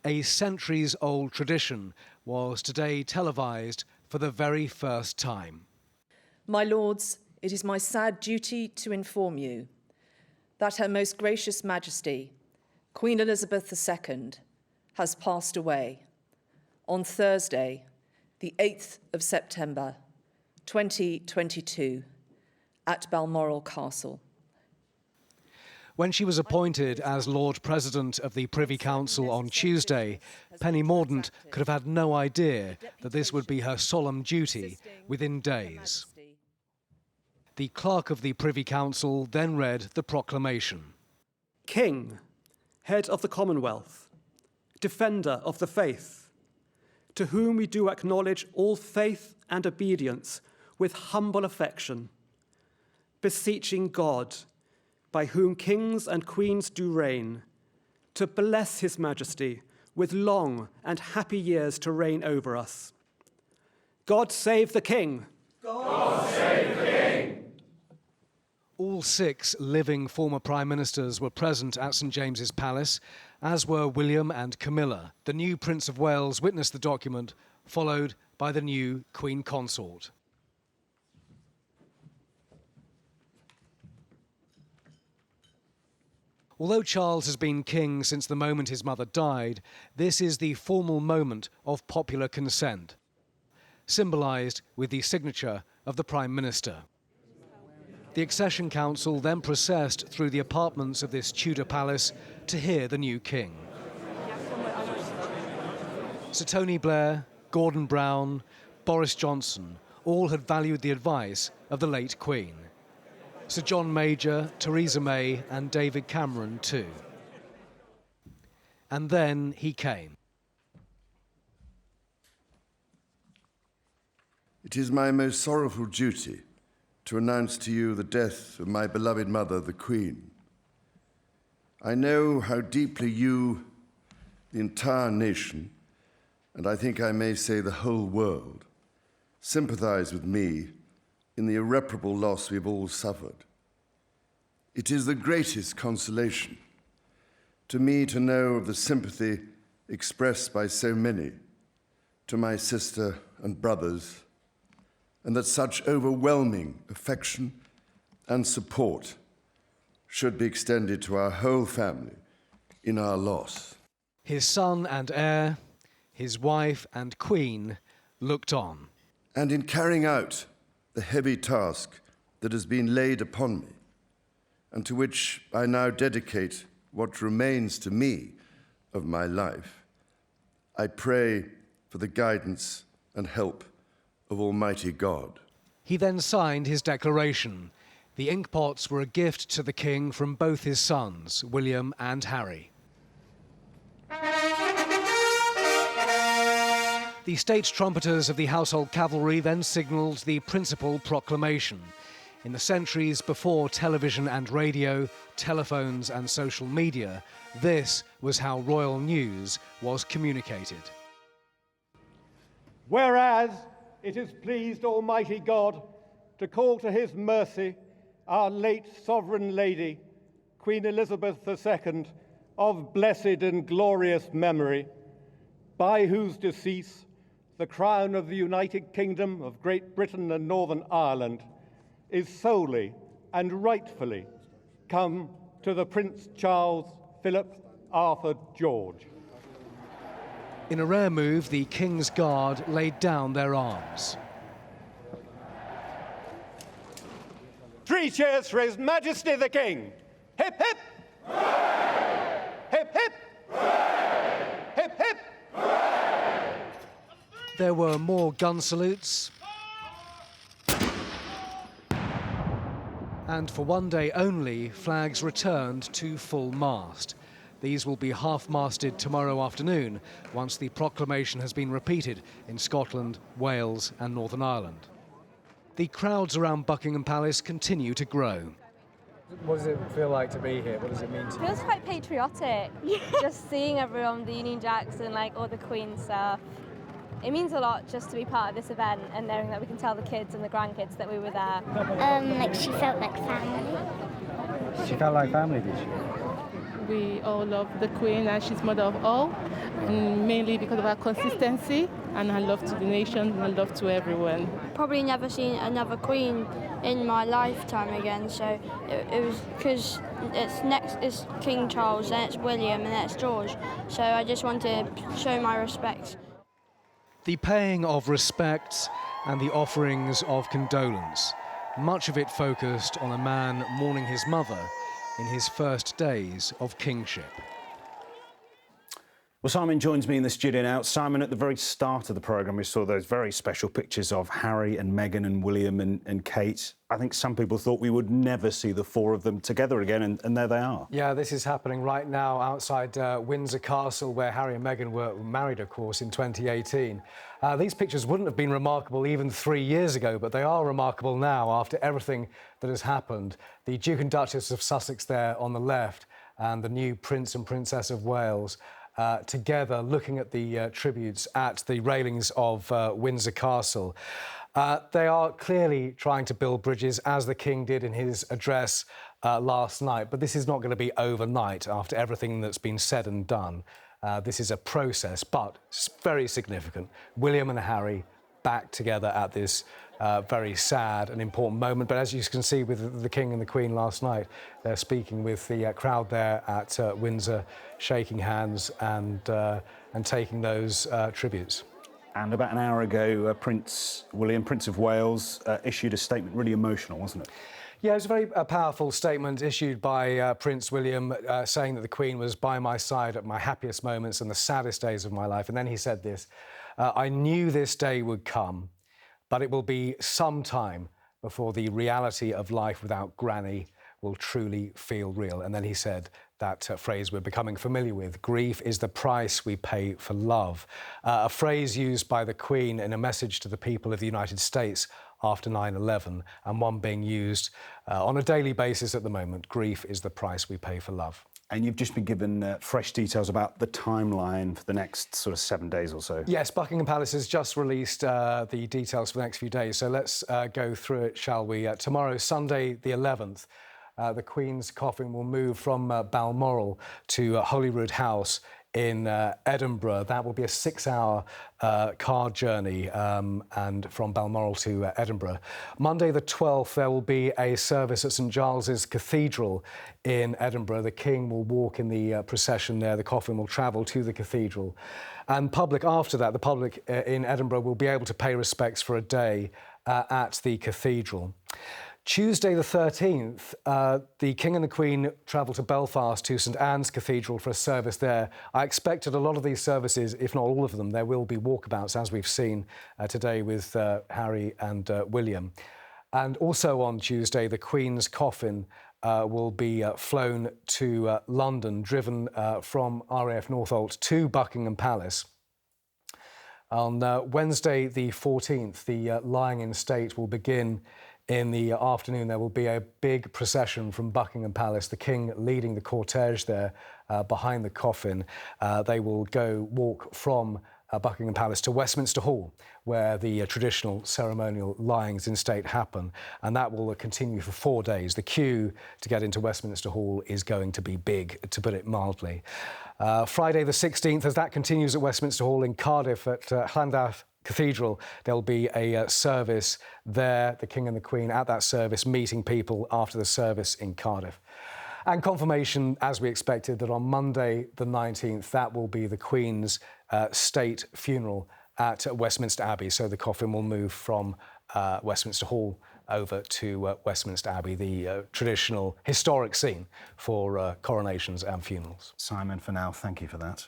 A centuries-old tradition was today televised for the very first time. My lords, it is my sad duty to inform you that Her Most Gracious Majesty, Queen Elizabeth II, has passed away on Thursday, the 8th of September, 2022, at Balmoral Castle. When she was appointed as Lord President of the Privy Council on Tuesday, Penny Mordaunt could have had no idea that this would be her solemn duty within days. The clerk of the Privy Council then read the proclamation. King, head of the Commonwealth, defender of the faith, to whom we do acknowledge all faith and obedience with humble affection, beseeching God, by whom kings and queens do reign, to bless his majesty with long and happy years to reign over us. God save the king. God save the king. All 6 living former prime ministers were present at St James's Palace, as were William and Camilla. The new Prince of Wales witnessed the document, followed by the new Queen Consort. Although Charles has been king since the moment his mother died, this is the formal moment of popular consent, symbolised with the signature of the Prime Minister. The Accession Council then processed through the apartments of this Tudor palace to hear the new king. Sir Tony Blair, Gordon Brown, Boris Johnson all had valued the advice of the late Queen. Sir John Major, Theresa May and David Cameron too. And then he came. It is my most sorrowful duty to announce to you the death of my beloved mother, the Queen. I know how deeply you, the entire nation, and I think I may say the whole world, sympathize with me in the irreparable loss we've all suffered. It is the greatest consolation to me to know of the sympathy expressed by so many to my sister and brothers, and that such overwhelming affection and support should be extended to our whole family in our loss. His son and heir, his wife and Queen looked on. And in carrying out the heavy task that has been laid upon me, and to which I now dedicate what remains to me of my life, I pray for the guidance and help of Almighty God. He then signed his declaration. The inkpots were a gift to the king from both his sons, William and Harry. The state trumpeters of the household cavalry then signalled the principal proclamation. In the centuries before television and radio, telephones and social media, this was how royal news was communicated. Whereas it has pleased Almighty God to call to his mercy our late Sovereign Lady, Queen Elizabeth II, of blessed and glorious memory, by whose decease the crown of the United Kingdom of Great Britain and Northern Ireland is solely and rightfully come to the Prince Charles Philip Arthur George. In a rare move, the King's Guard laid down their arms. 3 cheers for His Majesty the King. Hip, hip! Hooray! Hip, hip! Hooray! Hip, hip! Hooray! There were more gun salutes. And for one day only, flags returned to full mast. These will be half-masted tomorrow afternoon, once the proclamation has been repeated in Scotland, Wales and Northern Ireland. The crowds around Buckingham Palace continue to grow. What does it feel like to be here? What does it mean to you? It feels quite patriotic, just seeing everyone, the Union Jacks and like all the Queen stuff. It means a lot just to be part of this event and knowing that we can tell the kids and the grandkids that we were there. Like she felt like family. She felt like family, did she? we all love the Queen, and she's mother of all, and mainly because of her consistency and her love to the nation and her love to everyone. Probably never seen another Queen in my lifetime again, so it was because it's King Charles, then it's William, and then it's George. So I just want to show my respects. The paying of respects and the offerings of condolence, much of it focused on a man mourning his mother in his first days of kingship. Well, Simon joins me in the studio now. Simon, at the very start of the programme, we saw those very special pictures of Harry and Meghan and William and Kate. I think some people thought we would never see the four of them together again, and there they are. Yeah, this is happening right now outside Windsor Castle, where Harry and Meghan were married, of course, in 2018. These pictures wouldn't have been remarkable even 3 years ago, but they are remarkable now after everything that has happened. The Duke and Duchess of Sussex there on the left, and the new Prince and Princess of Wales together looking at the tributes at the railings of Windsor Castle. They are clearly trying to build bridges, as the King did in his address last night, but this is not going to be overnight after everything that's been said and done. This is a process, but very significant. William and Harry back together at this very sad and important moment. But as you can see with the King and the Queen last night, they're speaking with the crowd there at Windsor, shaking hands and taking those tributes. And about an hour ago, Prince William, Prince of Wales, issued a statement, really emotional, wasn't it? Yeah, it was a very powerful statement issued by Prince William, saying that the Queen was by my side at my happiest moments and the saddest days of my life. And then he said this, I knew this day would come, but it will be some time before the reality of life without Granny will truly feel real. And then he said that phrase we're becoming familiar with, grief is the price we pay for love. A phrase used by the Queen in a message to the people of the United States after 9/11, and one being used on a daily basis at the moment. Grief is the price we pay for love. And you've just been given fresh details about the timeline for the next sort of 7 days or so. Yes, Buckingham Palace has just released the details for the next few days, so let's go through it, shall we? Tomorrow, Sunday the 11th, the Queen's coffin will move from Balmoral to Holyroodhouse in Edinburgh. That will be a 6-hour car journey and from Balmoral to Edinburgh. Monday the 12th, there will be a service at St Giles's Cathedral in Edinburgh. The King will walk in the procession there. The coffin will travel to the cathedral. And after that, the public in Edinburgh will be able to pay respects for a day at the cathedral. Tuesday the 13th, the King and the Queen travel to Belfast to St Anne's Cathedral for a service there. I expect at a lot of these services, if not all of them, there will be walkabouts, as we've seen today with Harry and William. And also on Tuesday, the Queen's coffin will be flown to London, driven from RAF Northolt to Buckingham Palace. On Wednesday the 14th, the lying in state will begin. In the afternoon, there will be a big procession from Buckingham Palace, the King leading the cortege there behind the coffin. They will walk from Buckingham Palace to Westminster Hall, where the traditional ceremonial lyings in state happen, and that will continue for 4 days. The queue to get into Westminster Hall is going to be big, to put it mildly. Friday the 16th, as that continues at Westminster Hall in Cardiff at Llandaff Cathedral, there'll be a service there, the King and the Queen at that service, meeting people after the service in Cardiff. And confirmation, as we expected, that on Monday the 19th, that will be the Queen's state funeral at Westminster Abbey. So the coffin will move from Westminster Hall over to Westminster Abbey, the traditional historic scene for coronations and funerals. Simon, for now, thank you for that.